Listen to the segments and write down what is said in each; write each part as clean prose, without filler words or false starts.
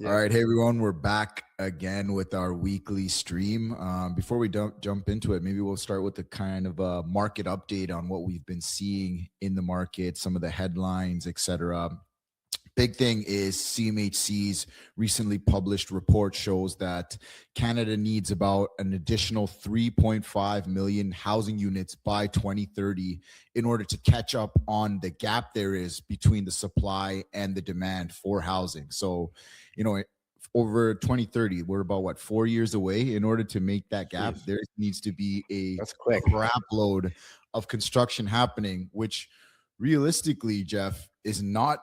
All right, hey everyone, we're back again with our weekly stream. Before we jump into it, maybe we'll start with a kind of a market update on what we've been seeing in the market, some of the headlines, etc. Big thing is CMHC's recently published report shows that Canada needs about an additional 3.5 million housing units by 2030 in order to catch up on the gap there is between the supply and the demand for housing. So, over 2030, we're about 4 years away. In order to make that gap, there needs to be a That's quick. crap load of construction happening, which realistically, Jeff, is not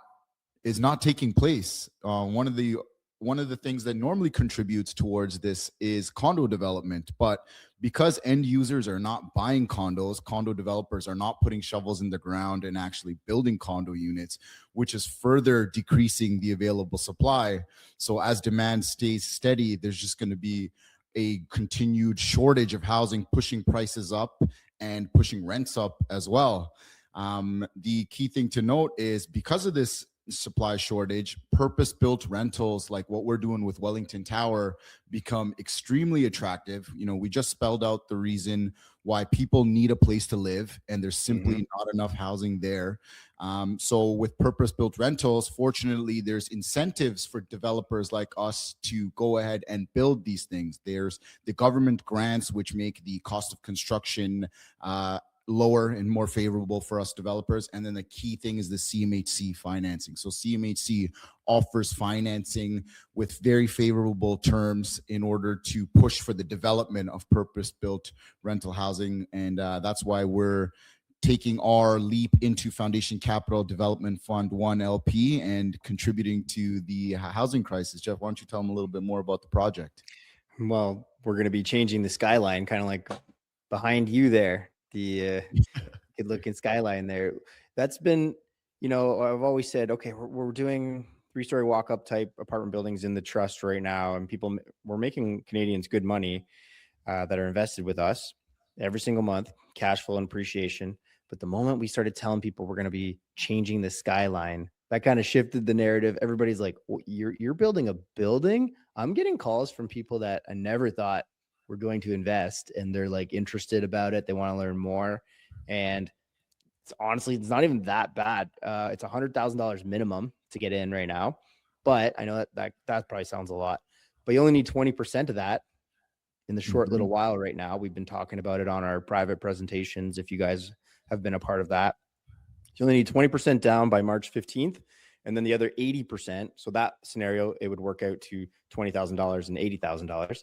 taking place. One of the things that normally contributes towards this is condo development, but because end users are not buying condos, condo developers are not putting shovels in the ground and actually building condo units, which is further decreasing the available supply. So as demand stays steady, there's just going to be a continued shortage of housing, pushing prices up and pushing rents up as well. The key thing to note is because of this supply shortage, purpose-built rentals like what we're doing with Wellington Tower become extremely attractive. We just spelled out the reason why people need a place to live, and there's simply not enough housing there. So with purpose-built rentals, fortunately, there's incentives for developers like us to go ahead and build these things. There's the government grants, which make the cost of construction lower and more favorable for us developers. And then the key thing is the CMHC financing. So CMHC offers financing with very favorable terms in order to push for the development of purpose-built rental housing. And that's why we're taking our leap into Foundation Capital Development Fund 1 LP and contributing to the housing crisis. Jeff, why don't you tell them a little bit more about the project? Well, we're going to be changing the skyline, kind of like behind you there. The good looking skyline there. That's been, I've always said, okay, we're doing 3-story walk-up type apartment buildings in the trust right now. And we're making Canadians good money that are invested with us every single month, cash flow and appreciation. But the moment we started telling people we're going to be changing the skyline, that kind of shifted the narrative. Everybody's like, well, you're building a building? I'm getting calls from people that I never thought we're going to invest, and they're like interested about it. They want to learn more. And it's not even that bad. It's $100,000 minimum to get in right now. But I know that probably sounds a lot, but you only need 20% of that in the short little while right now. We've been talking about it on our private presentations. If you guys have been a part of that, you only need 20% down by March 15th. And then the other 80%. So that scenario, it would work out to $20,000 and $80,000.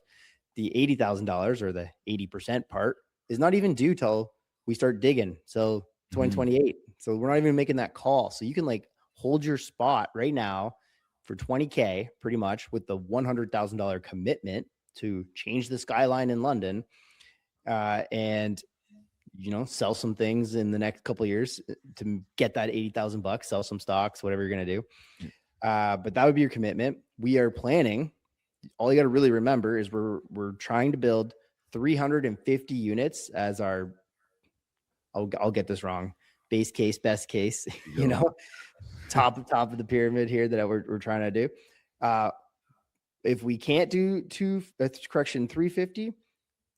The $80,000 or the 80% part is not even due till we start digging. So 2028. So we're not even making that call. So you can hold your spot right now for $20K pretty much with the $100,000 commitment to change the skyline in London and, sell some things in the next couple of years to get that $80,000, sell some stocks, whatever you're going to do. But that would be your commitment. We are planning. All you got to really remember is we're trying to build 350 units as our, I'll get this wrong, base case, best case, top of the pyramid here that we're trying to do. If we can't do 350,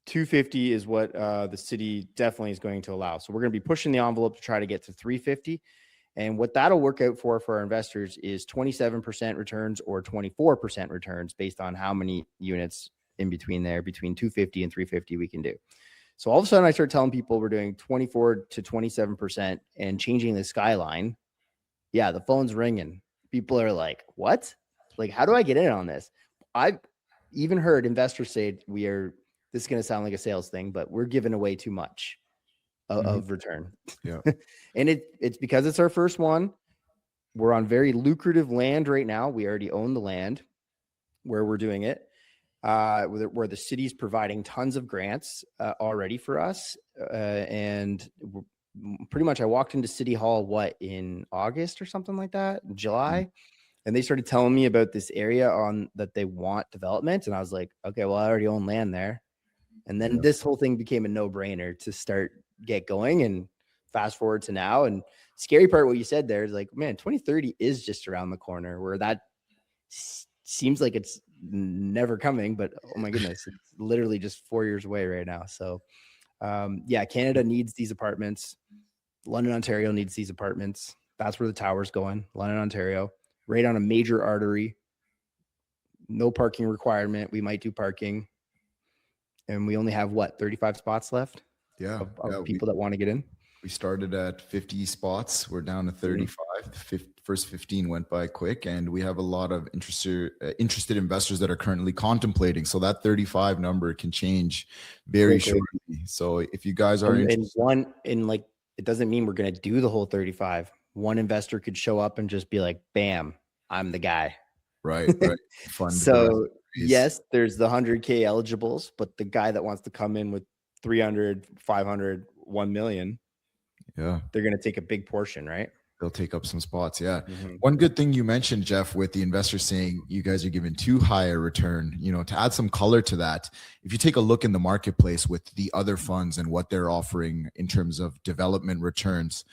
250 is what the city definitely is going to allow. So we're going to be pushing the envelope to try to get to 350. And what that'll work out for our investors is 27% returns or 24% returns based on how many units in between 250 and 350 we can do. So all of a sudden I start telling people we're doing 24 to 27% and changing the skyline. Yeah, the phone's ringing. People are like, what? How do I get in on this? I've even heard investors say this is going to sound like a sales thing, but we're giving away too much of return. Yeah. And it's because it's our first one. We're on very lucrative land right now. We already own the land where we're doing it, where the city's providing tons of grants already for us. And pretty much I walked into City Hall, in August or something like that, July. And they started telling me about this area that they want development. And I was like, okay, well, I already own land there. And then this whole thing became a no-brainer to get going, and fast forward to now. And scary part, what you said there is man, 2030 is just around the corner, where that seems like it's never coming, but oh my goodness, it's literally just 4 years away right now. So yeah, Canada needs these apartments. London, Ontario needs these apartments. That's where the tower's going. London, Ontario, right on a major artery. No parking requirement. We might do parking. And we only have what, 35 spots left Yeah. of people that want to get in? We started at 50 spots. We're down to 35. The first 15 went by quick, and we have a lot of interested investors that are currently contemplating. So that 35 number can change very shortly. So if you guys are interested, like, it doesn't mean we're going to do the whole 35. One investor could show up and just be like, bam, I'm the guy. Right. Fund so yes, there's the 100K eligibles, but the guy that wants to come in with 300, 500, 1 million, yeah, they're going to take a big portion, right? They'll take up some spots. Yeah. One good thing you mentioned, Jeff, with the investors saying you guys are giving too high a return, to add some color to that, if you take a look in the marketplace with the other funds and what they're offering in terms of development returns,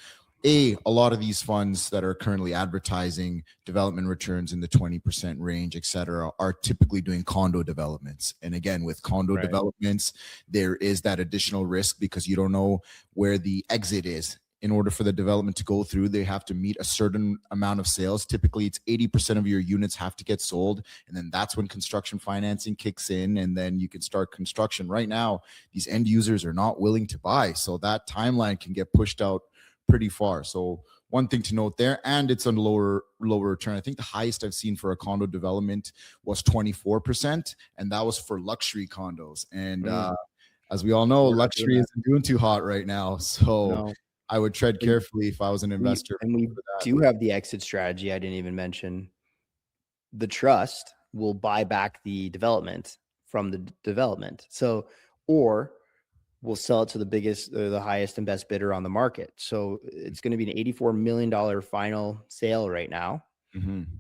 a lot of these funds that are currently advertising development returns in the 20% range, et cetera, are typically doing condo developments. And again, with condo developments, there is that additional risk because you don't know where the exit is. In order for the development to go through, they have to meet a certain amount of sales. Typically, it's 80% of your units have to get sold. And then that's when construction financing kicks in. And then you can start construction. Right now, these end users are not willing to buy. So that timeline can get pushed out pretty far. So one thing to note there, and it's a lower return. I think the highest I've seen for a condo development was 24%. And that was for luxury condos. And as we all know, luxury isn't doing too hot right now. So I would tread carefully if I was an investor. We do have the exit strategy. I didn't even mention. The trust will buy back the development from the development. So, or we'll sell it to the highest and best bidder on the market. So it's going to be an $84 million final sale right now.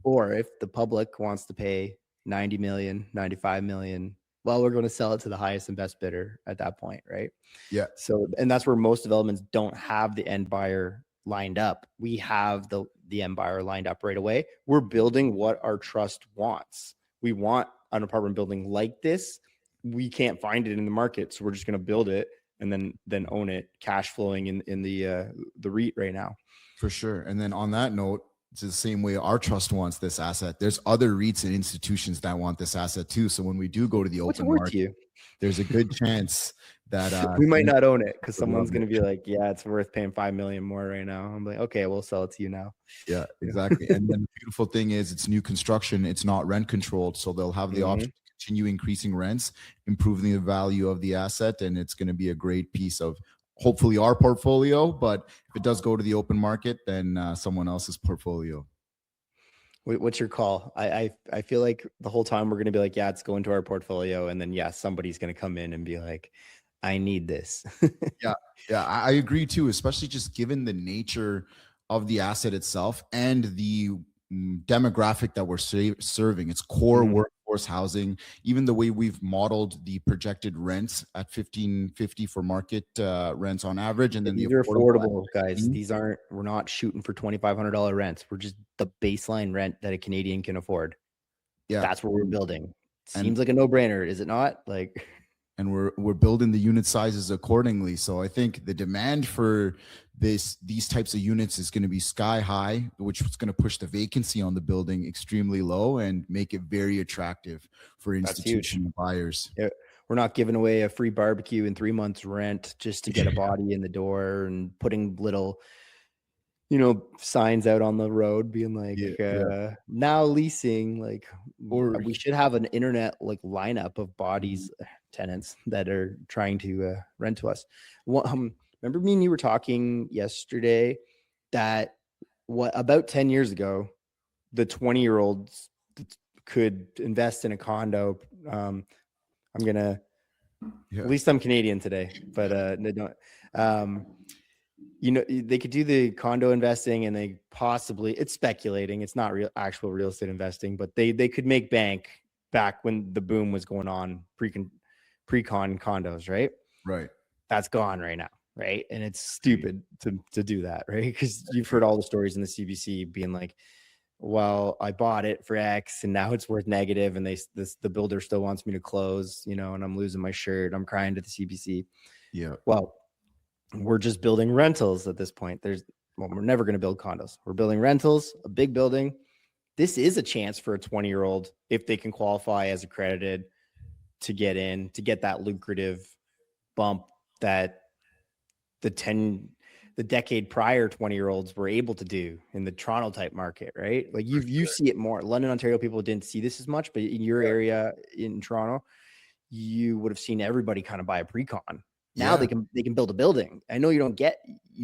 Or if the public wants to pay 90 million, 95 million, well, we're going to sell it to the highest and best bidder at that point, right? Yeah. So, and that's where most developments don't have the end buyer lined up. We have the end buyer lined up right away. We're building what our trust wants. We want an apartment building like this. We can't find it in the market, so we're just going to build it and then own it, cash flowing in the REIT right now. For sure. And then on that note, it's the same way our trust wants this asset. There's other REITs and institutions that want this asset too. So when we do go to the open market, there's a good chance that we might not own it because someone's going to be like, yeah, it's worth paying $5 million more right now. I'm like, okay, we'll sell it to you now. Yeah, exactly. And then the beautiful thing is it's new construction. It's not rent controlled. So they'll have the option to continue increasing rents, improving the value of the asset. And it's going to be a great piece of hopefully our portfolio. But if it does go to the open market, then someone else's portfolio. What's your call? I feel like the whole time we're going to be like, yeah, it's going to our portfolio. And then, yeah, somebody's going to come in and be like, I need this. Yeah, I agree too, especially just given the nature of the asset itself and the demographic that we're serving. It's core workforce housing. Even the way we've modeled the projected rents at $1,550 for market rents on average, and then these are affordable guys. We're not shooting for $2,500 rents. We're just the baseline rent that a Canadian can afford. Yeah, that's what we're building. Seems like a no-brainer, is it not? Like. And we're building the unit sizes accordingly. So I think the demand for these types of units is going to be sky high, which is going to push the vacancy on the building extremely low and make it very attractive for institutional buyers. Yeah. We're not giving away a free barbecue and 3 months rent just to get a body in the door and putting little, signs out on the road being like, now leasing, like, or we should have an internet like lineup of bodies, tenants that are trying to rent to us. Remember me and you were talking yesterday that about 10 years ago, the 20-year-olds could invest in a condo. At least I'm Canadian today, but they don't. They could do the condo investing and they possibly, it's speculating, it's not actual real estate investing, but they could make bank back when the boom was going on, pre-con condos, right? Right. That's gone right now, right? And it's stupid to do that, right? Because you've heard all the stories in the CBC being like, well, I bought it for X and now it's worth negative, and the builder still wants me to close, and I'm losing my shirt. I'm crying to the CBC. Yeah. Well, we're just building rentals at this point. We're never going to build condos. We're building rentals, a big building. This is a chance for a 20-year-old, if they can qualify as accredited, to get in, to get that lucrative bump that the decade prior 20-year-olds were able to do in the Toronto type market, right? Like you see it more. London, Ontario, people didn't see this as much, but in your area in Toronto, you would have seen everybody kind of buy a pre-con. Now they can build a building. I know you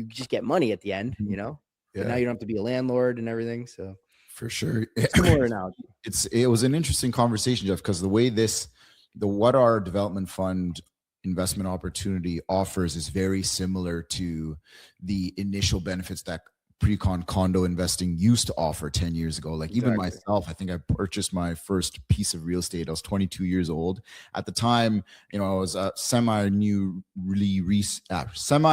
just get money at the end, but now you don't have to be a landlord and everything. So for sure. Similar analogy. It was an interesting conversation, Jeff, because the way what our development fund investment opportunity offers is very similar to the initial benefits that pre-con condo investing used to offer 10 years ago. Like even myself, I think I purchased my first piece of real estate. I was 22 years old at the time. I was a semi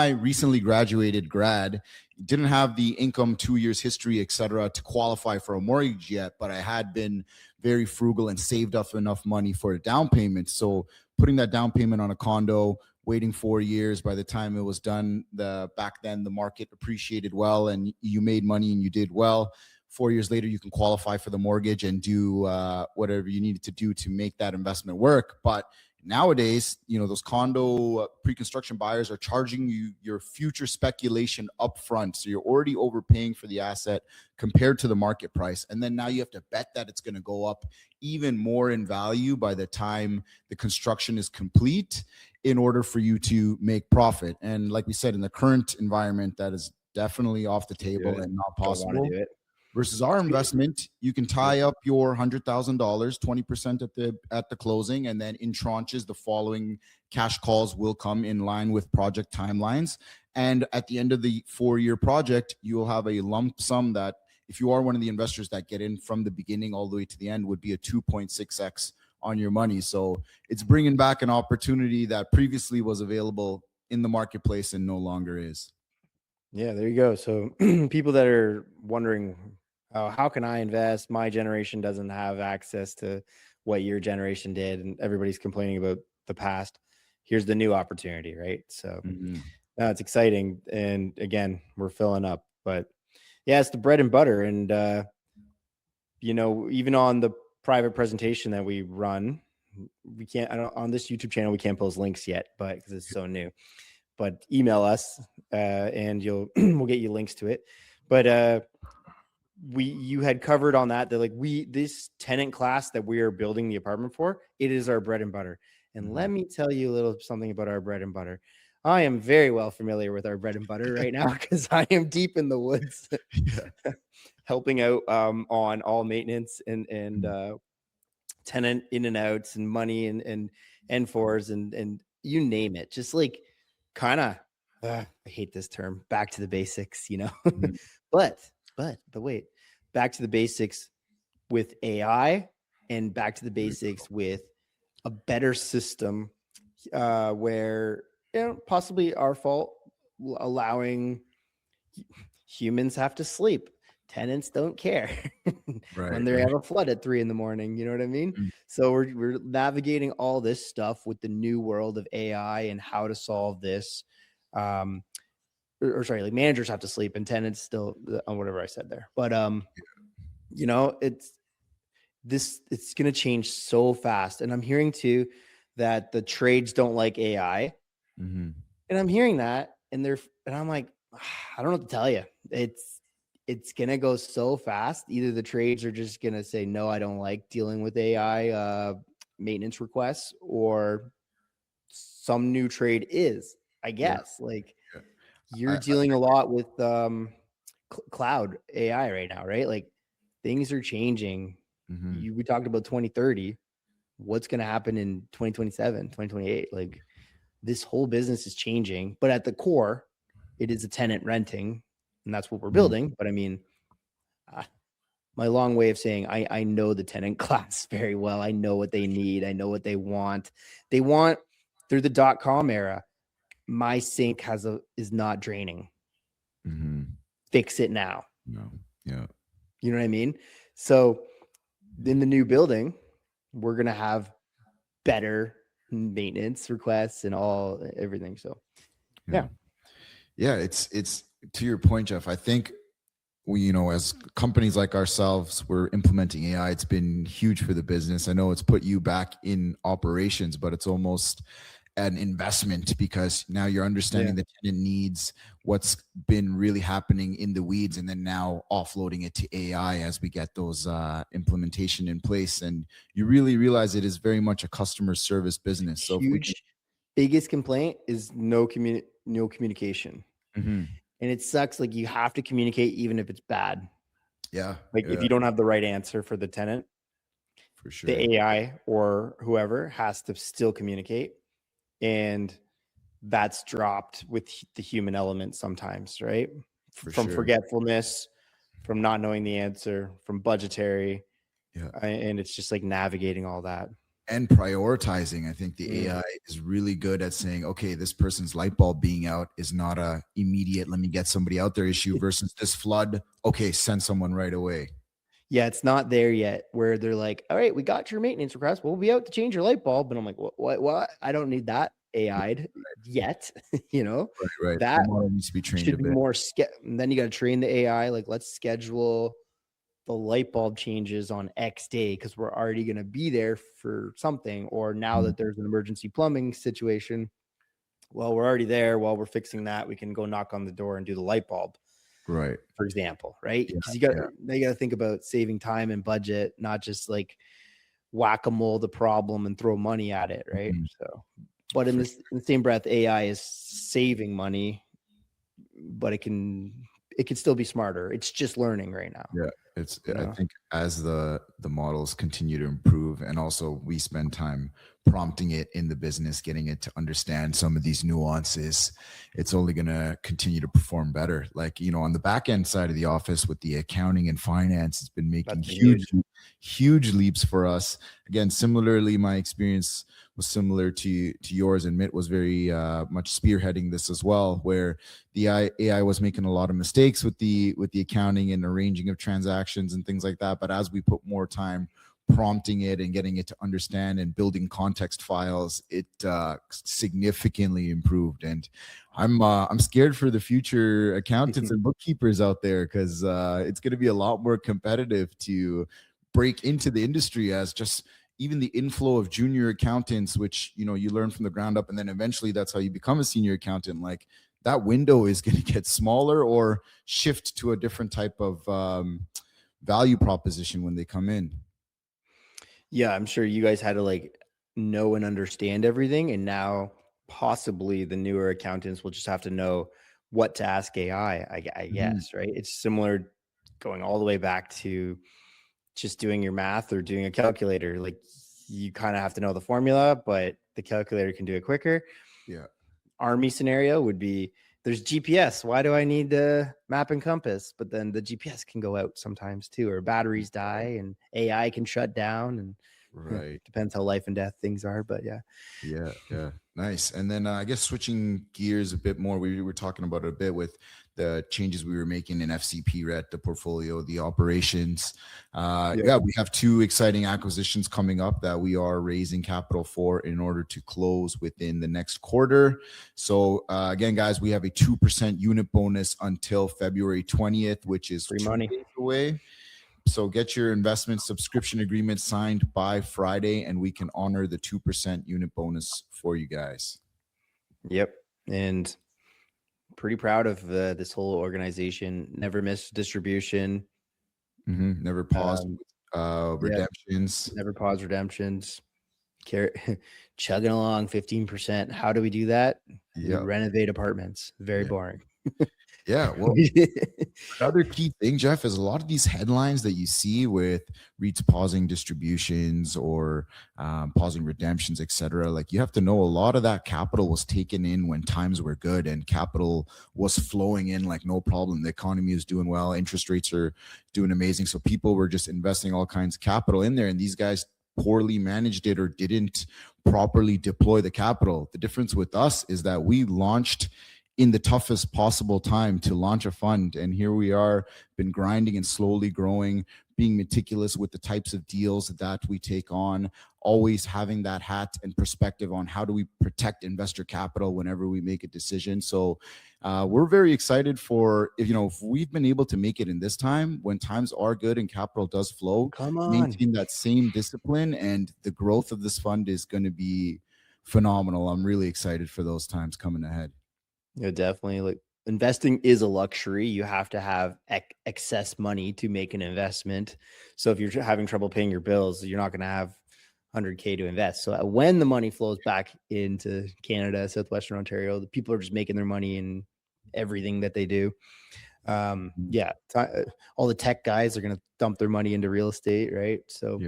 recently graduated grad, didn't have the income, 2 years history, etc., to qualify for a mortgage yet, but I had been very frugal and saved up enough money for a down payment. So putting that down payment on a condo, waiting 4 years, by the time it was done, back then the market appreciated well and you made money and you did well. 4 years later, you can qualify for the mortgage and do whatever you needed to do to make that investment work. But nowadays, those condo pre-construction buyers are charging you your future speculation upfront. So you're already overpaying for the asset compared to the market price. And then now you have to bet that it's going to go up even more in value by the time the construction is complete in order for you to make profit. And like we said, in the current environment, that is definitely off the table and not possible. Versus our investment, you can tie up your $100,000, 20% at the closing, and then in tranches, the following cash calls will come in line with project timelines. And at the end of the 4-year project, you will have a lump sum that, if you are one of the investors that get in from the beginning all the way to the end, would be a 2.6x on your money. So it's bringing back an opportunity that previously was available in the marketplace and no longer is. Yeah, there you go. So people that are wondering, how can I invest? My generation doesn't have access to what your generation did, and everybody's complaining about the past. Here's the new opportunity, right? So it's exciting. And again, we're filling up, but yeah, it's the bread and butter. And, even on the private presentation that we run, on this YouTube channel, we can't post links yet, but because it's so new. But email us and we'll get you links to it. But you had covered on that like this tenant class that we are building the apartment for, it is our bread and butter. And let me tell you a little something about our bread and butter. I am very well familiar with our bread and butter right now because I am deep in the woods helping out on all maintenance and tenant in and outs and money and N4s and you name it. Just like kind of, I hate this term, back to the basics, but wait, back to the basics with AI and back to the basics with a better system where, possibly our fault, allowing humans have to sleep. Tenants don't care when they have a flood at 3 a.m. You know what I mean? So we're navigating all this stuff with the new world of AI and how to solve this. Like managers have to sleep and tenants still on whatever I said there. But it's going to change so fast. And I'm hearing too that the trades don't like AI. And I'm hearing that and I'm like, I don't know what to tell you. It's going to go so fast. Either the trades are just going to say, no, I don't like dealing with AI maintenance requests, or some new trade is, I guess. You're dealing a lot with cloud AI right now, right? Like things are changing. We talked about 2030. What's going to happen in 2027, 2028? Like this whole business is changing, but at the core, it is a tenant renting, and that's what we're building. But I mean, my long way of saying I know the tenant class very well. I know what they need. I know what they want. Through the .com era, my sink is not draining. Fix it now. No. Yeah. You know what I mean? So in the new building, we're going to have better maintenance requests and everything. So yeah. Yeah, it's to your point, Jeff. I think we, as companies like ourselves, we're implementing AI. It's been huge for the business. I know it's put you back in operations, but it's almost an investment because now you're understanding the tenant needs, what's been really happening in the weeds, and then now offloading it to AI as we get those implementation in place. And you really realize it is very much a customer service business. So biggest complaint is no communication. Mm-hmm. And it sucks. Like, you have to communicate even if it's bad. Yeah. Like if you don't have the right answer for the tenant, for sure, the AI or whoever has to still communicate. And that's dropped with the human element sometimes, right? From forgetfulness, from not knowing the answer, from budgetary. And it's just like navigating all that. And prioritizing. I think the AI is really good at saying, okay, this person's light bulb being out is not a immediate, let me get somebody out there issue versus this flood. Okay, send someone right away. Yeah, it's not there yet where they're like, all right, we got your maintenance request. We'll be out to change your light bulb. And I'm like, what? I don't need that AI'd yet. Right. That needs to be trained should be more. And then you got to train the AI. Like, let's schedule the light bulb changes on X day because we're already going to be there for something. Or now that there's an emergency plumbing situation, well, we're already there. While we're fixing that, we can go knock on the door and do the light bulb. Right. For example, right? Because you got to think about saving time and budget, not just like whack-a-mole the problem and throw money at it, right? So, but in the same breath, AI is saving money, but it can still be smarter. It's just learning right now. Yeah, I think as the models continue to improve, and also we spend time prompting it in the business, getting it to understand some of these nuances, it's only going to continue to perform better. Like, on the back end side of the office with the accounting and finance, it's been making huge leaps for us. Again, similarly, my experience was similar to yours, and Mitt was very much spearheading this as well, where the AI was making a lot of mistakes with the accounting and arranging of transactions and things like that. But as we put more time prompting it and getting it to understand and building context files, it significantly improved. And I'm scared for the future accountants and bookkeepers out there, because it's going to be a lot more competitive to break into the industry, as just even the inflow of junior accountants, which you learn from the ground up, and then eventually that's how you become a senior accountant. Like, that window is going to get smaller or shift to a different type of value proposition when they come in. Yeah, I'm sure you guys had to like know and understand everything, and now possibly the newer accountants will just have to know what to ask AI, I guess, right? It's similar going all the way back to just doing your math or doing a calculator. Like, you kind of have to know the formula, but the calculator can do it quicker. Yeah. Army scenario would be, there's GPS. Why do I need a map and compass? But then the GPS can go out sometimes too, or batteries die and AI can shut down, and depends how life and death things are. But yeah. Nice. And then I guess switching gears a bit more, we were talking about it a bit with the changes we were making in FCPRET, the portfolio, the operations. We have 2 exciting acquisitions coming up that we are raising capital for in order to close within the next quarter. So again, guys, we have a 2% unit bonus until February 20th, which is free money away. So get your investment subscription agreement signed by Friday, and we can honor the 2% unit bonus for you guys. Yep. And pretty proud of this whole organization. Never missed distribution. Never paused redemptions. Never paused redemptions. Chugging along 15%. How do we do that? We renovate apartments. Very boring. Yeah, well, another key thing, Jeff, is a lot of these headlines that you see with REITs pausing distributions or pausing redemptions, etc. Like, you have to know a lot of that capital was taken in when times were good and capital was flowing in like no problem. The economy is doing well, interest rates are doing amazing, so people were just investing all kinds of capital in there, and these guys poorly managed it or didn't properly deploy the capital. The difference with us is that we launched in the toughest possible time to launch a fund. And here we are, been grinding and slowly growing, being meticulous with the types of deals that we take on, always having that hat and perspective on how do we protect investor capital whenever we make a decision. So we're very excited for, if we've been able to make it in this time, when times are good and capital does flow, Come on. maintain that same discipline, and the growth of this fund is going to be phenomenal. I'm really excited for those times coming ahead. Yeah, definitely. Like, investing is a luxury. You have to have excess money to make an investment. So if you're having trouble paying your bills, you're not going to have 100K to invest. So when the money flows back into Canada, Southwestern Ontario, the people are just making their money in everything that they do. Yeah, all the tech guys are going to dump their money into real estate, right? So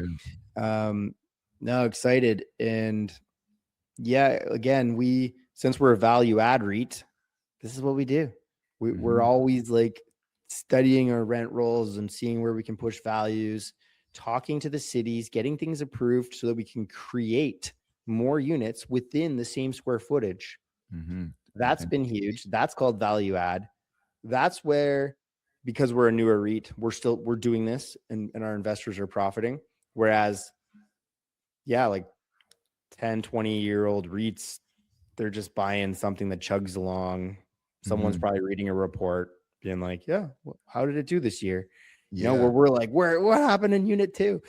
no, excited. And yeah, again, since we're a value add REIT, this is what we do. We're always like studying our rent rolls and seeing where we can push values, talking to the cities, getting things approved so that we can create more units within the same square footage. That's been huge. That's called value add. That's where, because we're a newer REIT, we're doing this and our investors are profiting. Whereas, yeah, like 10, 20-year-old REITs, they're just buying something that chugs along. Someone's probably reading a report being like, yeah, how did it do this year? You know, where we're like, what happened in unit 2?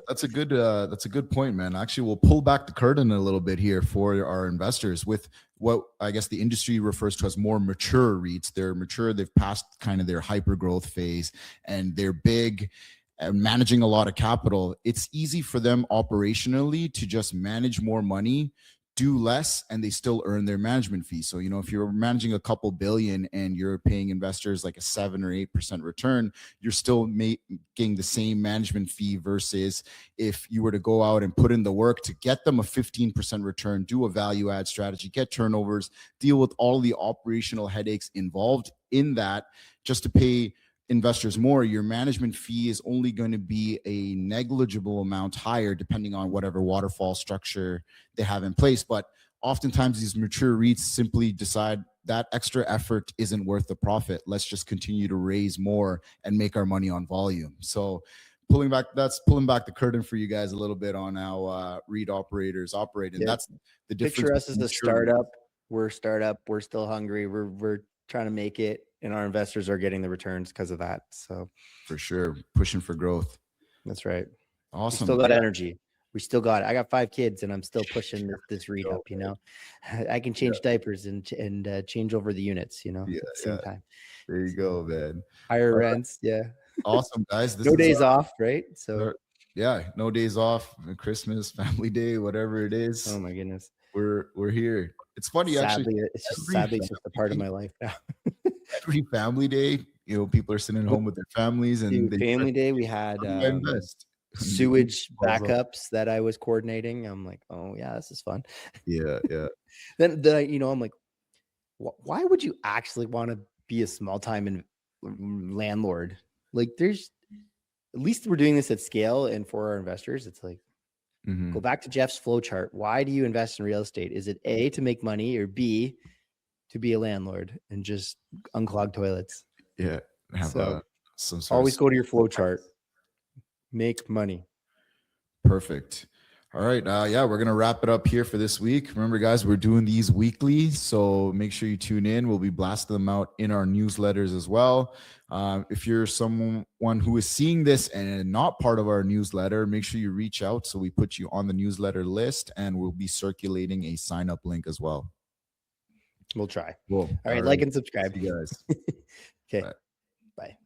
That's a good point, man. Actually, we'll pull back the curtain a little bit here for our investors with what I guess the industry refers to as more mature REITs. They're mature. They've passed kind of their hyper growth phase, and they're big and managing a lot of capital. It's easy for them operationally to just manage more money, do less, and they still earn their management fee. So, if you're managing a couple billion and you're paying investors like a 7 or 8% return, you're still making the same management fee versus if you were to go out and put in the work to get them a 15% return, do a value add strategy, get turnovers, deal with all the operational headaches involved in that just to pay investors more. Your management fee is only going to be a negligible amount higher depending on whatever waterfall structure they have in place. But oftentimes these mature REITs simply decide that extra effort isn't worth the profit. Let's just continue to raise more and make our money on volume. So pulling back the curtain for you guys a little bit on how REIT operators operate. And that's the difference. Picture us as a startup. We're a startup. We're still hungry. We're trying to make it, and our investors are getting the returns because of that. So for sure, pushing for growth. That's right. Awesome. We still got energy. We still got it. I got 5 kids and I'm still pushing this REIT up, I can change diapers and change over the units, at the same time. There you go, man. Higher rents. Yeah. Awesome, guys. No days off, right? So no days off, Christmas, family day, whatever it is. Oh my goodness. We're here. It's funny, sadly, actually. It's just a part of my life now. Every family day, people are sitting at home with their families, and family day we had sewage backups that I was coordinating. I'm like, oh yeah, this is fun. Yeah. then I'm like, why would you actually want to be a small time landlord? Like, there's, at least we're doing this at scale, and for our investors, it's like, go back to Jeff's flow chart. Why do you invest in real estate? Is it A, to make money, or B, to be a landlord and just unclog toilets? Yeah. Always go to your flow chart. Make money. Perfect. All right. We're going to wrap it up here for this week. Remember, guys, we're doing these weekly, so make sure you tune in. We'll be blasting them out in our newsletters as well. If you're someone who is seeing this and not part of our newsletter, make sure you reach out so we put you on the newsletter list, and we'll be circulating a sign-up link as well. We'll try. Cool. All right. Like and subscribe. See you guys. Okay. Bye.